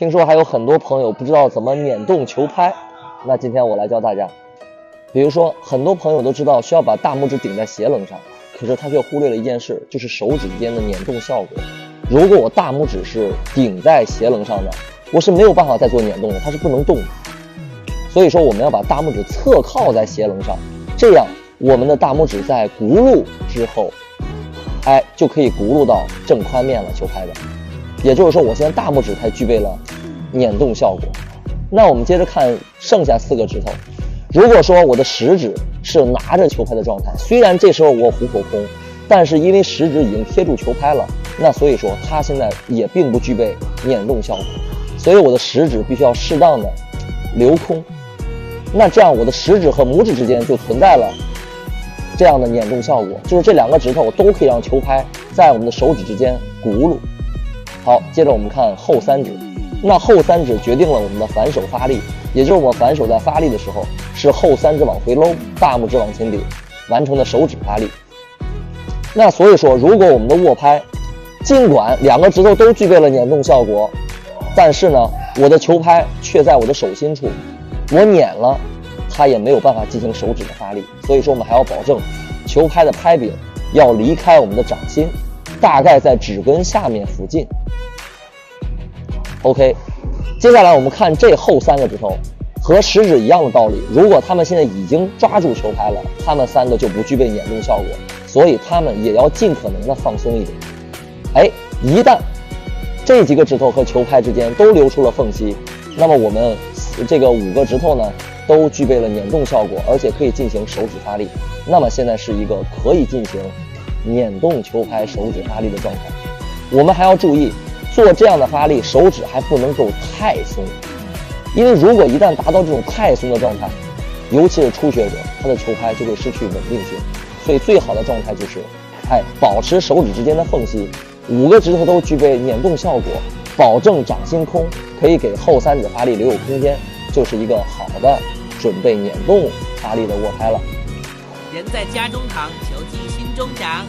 听说还有很多朋友不知道怎么捻动球拍，那今天我来教大家。比如说，很多朋友都知道需要把大拇指顶在鞋棱上，可是他却忽略了一件事，就是手指间的捻动效果。如果我大拇指是顶在鞋棱上的，我是没有办法再做捻动的，它是不能动的。所以说，我们要把大拇指侧靠在鞋棱上，这样我们的大拇指在轱辘之后，就可以轱辘到正宽面了球拍的。也就是说，我现在大拇指才具备了捻动效果。那我们接着看剩下4个指头。如果说我的食指是拿着球拍的状态，虽然这时候我虎口空，但是因为食指已经贴住球拍了，那所以说它现在也并不具备捻动效果。所以我的食指必须要适当的留空。那这样我的食指和拇指之间就存在了这样的捻动效果，就是这2个指头都可以让球拍在我们的手指之间轱辘。好，接着我们看后3指。那后3指决定了我们的反手发力，也就是我们反手在发力的时候是后3指往回搂，大拇指往前顶，完成的手指发力。那所以说，如果我们的握拍尽管2个指头都具备了捻动效果，但是呢，我的球拍却在我的手心处，我捻了它也没有办法进行手指的发力。所以说我们还要保证球拍的拍柄要离开我们的掌心，大概在指根下面附近。OK， 接下来我们看这后3个指头，和食指一样的道理。如果他们现在已经抓住球拍了，他们3个就不具备捻动效果，所以他们也要尽可能的放松一点。一旦这几个指头和球拍之间都留出了缝隙，那么我们这个5个指头呢都具备了捻动效果，而且可以进行手指发力。那么现在是一个可以进行捻动球拍手指发力的状态。我们还要注意，做这样的发力，手指还不能够太松，因为如果一旦达到这种太松的状态，尤其是初学者，他的球拍就会失去稳定性。所以最好的状态就是保持手指之间的缝隙，5个指头都具备捻动效果，保证掌心空，可以给后3指发力留有空间，就是一个好的准备捻动发力的握拍了。人在家中躺，球技心中长。